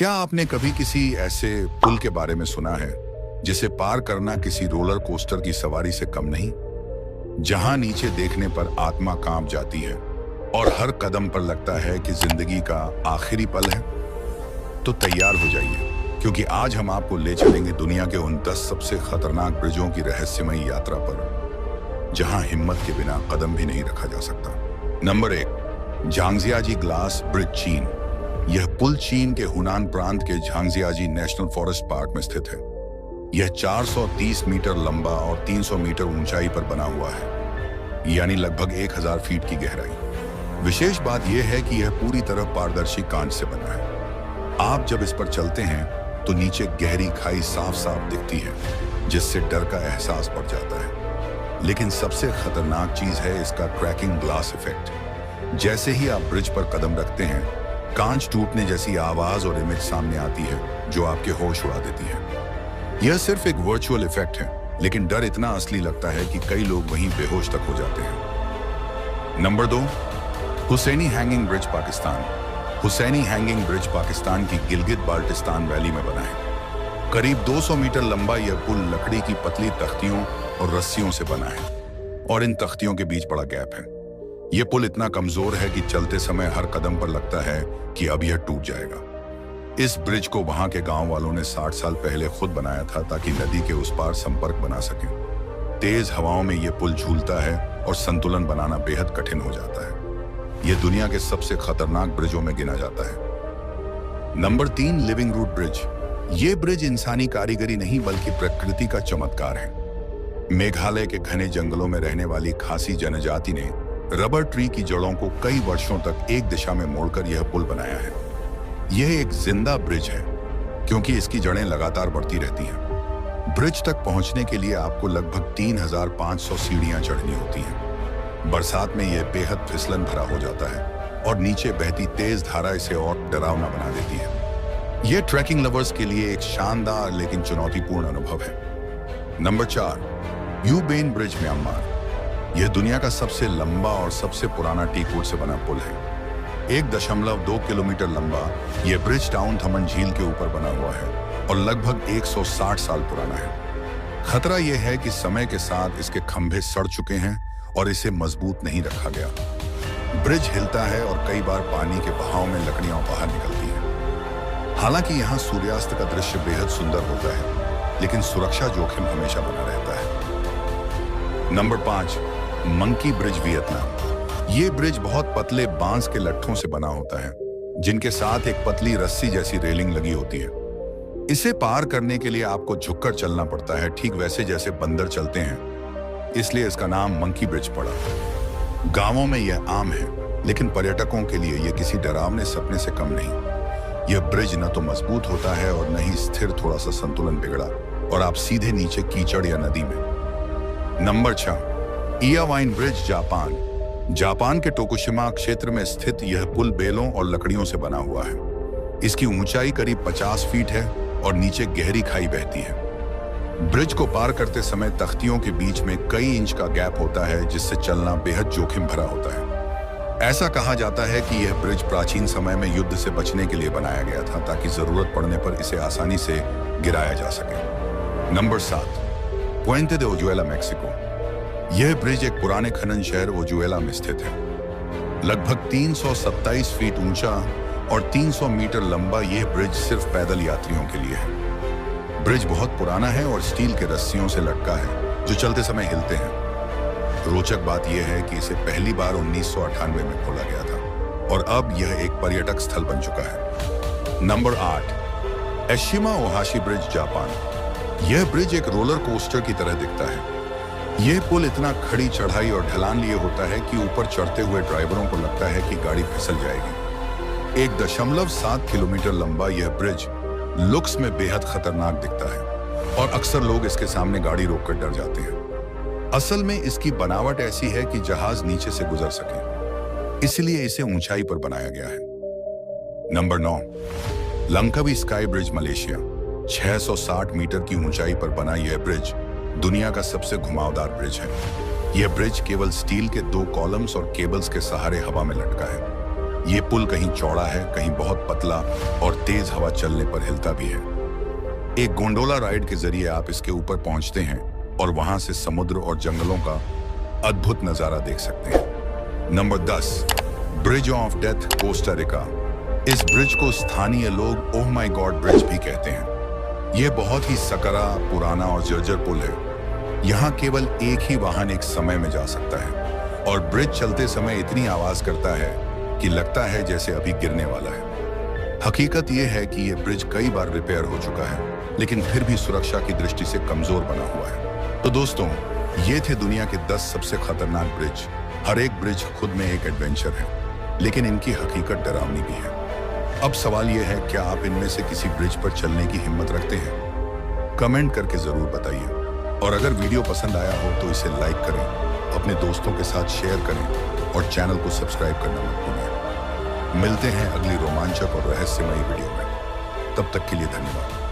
क्या आपने कभी किसी ऐसे पुल के बारे में सुना है जिसे पार करना किसी रोलर कोस्टर की सवारी से कम नहीं, जहां नीचे देखने पर आत्मा कांप जाती है और हर कदम पर लगता है कि जिंदगी का आखिरी पल है? तो तैयार हो जाइए, क्योंकि आज हम आपको ले चलेंगे दुनिया के उन 10 सबसे खतरनाक ब्रिजों की रहस्यमयी यात्रा पर, जहां हिम्मत के बिना कदम भी नहीं रखा जा सकता। नंबर 1, झांगजियाजी ग्लास ब्रिज, चीन। यह पुल चीन के हुनान प्रांत के झांगजियाजी नेशनल फॉरेस्ट पार्क में स्थित है। यह 430 मीटर लंबा और 300 मीटर ऊंचाई पर बना हुआ है, यानी लगभग 1000 फीट की गहराई। विशेष बात यह है कि यह पूरी तरह पारदर्शी कांच से बना है। आप जब इस पर चलते हैं तो नीचे गहरी खाई साफ साफ दिखती है, जिससे डर का एहसास बढ़ जाता है। लेकिन सबसे खतरनाक चीज है इसका क्रैकिंग ग्लास इफेक्ट। जैसे ही आप ब्रिज पर कदम रखते हैं, कांच टूटने जैसी आवाज और इमेज सामने आती है, जो आपके होश उड़ा देती है। यह सिर्फ एक वर्चुअल इफेक्ट है, लेकिन डर इतना असली लगता है कि कई लोग वहीं बेहोश तक हो जाते हैं। Number 2, Hussaini hanging bridge, Pakistan. Hussaini hanging bridge Pakistan की गिलगित बाल्टिस्तान वैली में बना है। करीब 200 मीटर लंबा यह पुल लकड़ी की पतली तख्तियों और रस्सियों से बना है, और इन तख्तियों के बीच बड़ा गैप है। यह पुल इतना कमजोर है कि चलते समय हर कदम पर लगता है कि अब यह टूट जाएगा। इस ब्रिज को वहां के गांव वालों ने 60 साल पहले खुद बनाया था, ताकि नदी के उस पार संपर्क बना सकें। तेज हवाओं में यह पुल झूलता है और संतुलन बनाना बेहद कठिन हो जाता है। यह दुनिया के सबसे खतरनाक ब्रिजों में गिना जाता है। Number 3, living root bridge. यह ब्रिज इंसानी कारीगरी नहीं, बल्कि प्रकृति का चमत्कार है। मेघालय के घने जंगलों में रहने वाली खासी जनजाति ने रबर ट्री की जड़ों को कई वर्षों तक एक दिशा में मोड़कर यह पुल बनाया है। यह एक जिंदा ब्रिज है, क्योंकि इसकी जड़ें लगातार बढ़ती रहती हैं। ब्रिज तक पहुंचने के लिए आपको लगभग 3500 सीढ़ियां चढ़नी होती हैं। बरसात में यह बेहद फिसलन भरा हो जाता है, और नीचे बहती तेज धारा इसे और डरावना बना देती है। यह ट्रैकिंग लवर्स के लिए एक शानदार लेकिन चुनौतीपूर्ण अनुभव है। Number 4, you Ben bridge, Myanmar. यह दुनिया का सबसे लंबा और सबसे पुराना टीक वुड से बना पुल है। 1.2 किलोमीटर लंबा यह ब्रिज टाउन थमन झील के ऊपर बना हुआ है और लगभग 160 साल पुराना है। खतरा यह है कि समय के साथ इसके खंभे सड़ चुके हैं और इसे मजबूत नहीं रखा गया। ब्रिज हिलता है और कई बार पानी के बहाव में लकड़ियां बाहर निकलती हैं। हालांकि यहाँ सूर्यास्त का दृश्य बेहद सुंदर होता है, लेकिन सुरक्षा जोखिम हमेशा बना रहता है। Number 5, monkey bridge, Vietnam. ये ब्रिज बहुत पतले बांस के लट्ठों से बना होता है, जिनके साथ एक पतली रस्सी जैसी रेलिंग लगी होती है। इसे पार करने के लिए आपको झुककर चलना पड़ता है, ठीक वैसे जैसे बंदर चलते हैं। इसलिए इसका नाम मंकी ब्रिज पड़ा। गांवों में यह आम है, लेकिन पर्यटकों के लिए यह किसी डरावने सपने से कम नहीं। यह ब्रिज न तो मजबूत होता है और न ही स्थिर। थोड़ा सा संतुलन बिगड़ा और आप सीधे नीचे कीचड़ या नदी में। Number 6, Iya vine bridge, Japan. Japan के टोकुशिमा क्षेत्र में स्थित यह पुल बेलों और लकड़ियों से बना हुआ है। इसकी ऊंचाई करीब 50 फीट है और नीचे गहरी खाई बहती है। ब्रिज को पार करते समय तख्तियों के बीच में कई इंच का गैप होता है, जिससे चलना बेहद जोखिम भरा होता है। ऐसा कहा जाता है कि यह ब्रिज प्राचीन समय में युद्ध से बचने के लिए बनाया गया था, ताकि जरूरत पड़ने पर इसे आसानी से गिराया जा सके। नंबर 7, पुएंते दे ओजुएला, मैक्सिको। यह ब्रिज एक पुराने खनन शहर ओजुएला में स्थित है। लगभग 327 फीट ऊंचा और 300 मीटर लंबा यह ब्रिज सिर्फ पैदल यात्रियों के लिए है। ब्रिज बहुत पुराना है और स्टील के रस्सियों से लटका है, जो चलते समय हिलते हैं। रोचक बात यह है कि इसे पहली बार 1998 में खोला गया था, और अब यह एक पर्यटक स्थल बन चुका है। Number 8, Eshima Ohashi bridge, Japan. यह ब्रिज एक रोलर कोस्टर की तरह दिखता है। यह पुल इतना खड़ी चढ़ाई और ढलान लिए होता है कि ऊपर चढ़ते हुए ड्राइवरों को लगता है कि गाड़ी फिसल जाएगी। 1.7 किलोमीटर लंबा यह ब्रिज लुक्स में बेहद खतरनाक दिखता है, और अक्सर लोग इसके सामने गाड़ी रोककर डर जाते हैं। असल में इसकी बनावट ऐसी है कि जहाज नीचे से गुजर सके, इसलिए इसे ऊंचाई पर बनाया गया है। Number 9, Langkawi sky bridge, Malaysia. 660 metre की ऊंचाई पर बना यह ब्रिज दुनिया का सबसे घुमावदार ब्रिज है। यह ब्रिज केवल स्टील के 2 कॉलम्स और केबल्स के सहारे हवा में लटका है। ये पुल कहीं चौड़ा है, कहीं बहुत पतला और तेज हवा चलने पर हिलता भी है। एक गोंडोला राइड के जरिए आप इसके ऊपर पहुंचते हैं और वहां से समुद्र और जंगलों का अद्भुत नजारा देख सकते हैं। Number 10, bridge of death, Costa Rica. इस ब्रिज को स्थानीय लोग ओह माय गॉड ब्रिज भी कहते हैं। यह बहुत ही सकरा, पुराना और जर्जर पुल है। यहाँ केवल एक ही वाहन एक समय में जा सकता है और ब्रिज चलते समय इतनी आवाज करता है कि लगता है जैसे अभी गिरने वाला है। हकीकत यह है कि यह ब्रिज कई बार रिपेयर हो चुका है, लेकिन फिर भी सुरक्षा की दृष्टि से कमजोर बना हुआ है। तो दोस्तों, ये थे दुनिया के 10 सबसे खतरनाक ब्रिज। हर एक ब्रिज खुद में एक एडवेंचर है, लेकिन इनकी हकीकत डरावनी भी है। अब सवाल यह है, क्या आप इनमें से किसी ब्रिज पर चलने की हिम्मत रखते हैं? कमेंट करके जरूर बताइए। और अगर वीडियो पसंद आया हो तो इसे लाइक करें, अपने दोस्तों के साथ शेयर करें और चैनल को सब्सक्राइब करना मत भूलिए। मिलते हैं अगली रोमांचक और रहस्यमयी वीडियो में। तब तक के लिए धन्यवाद।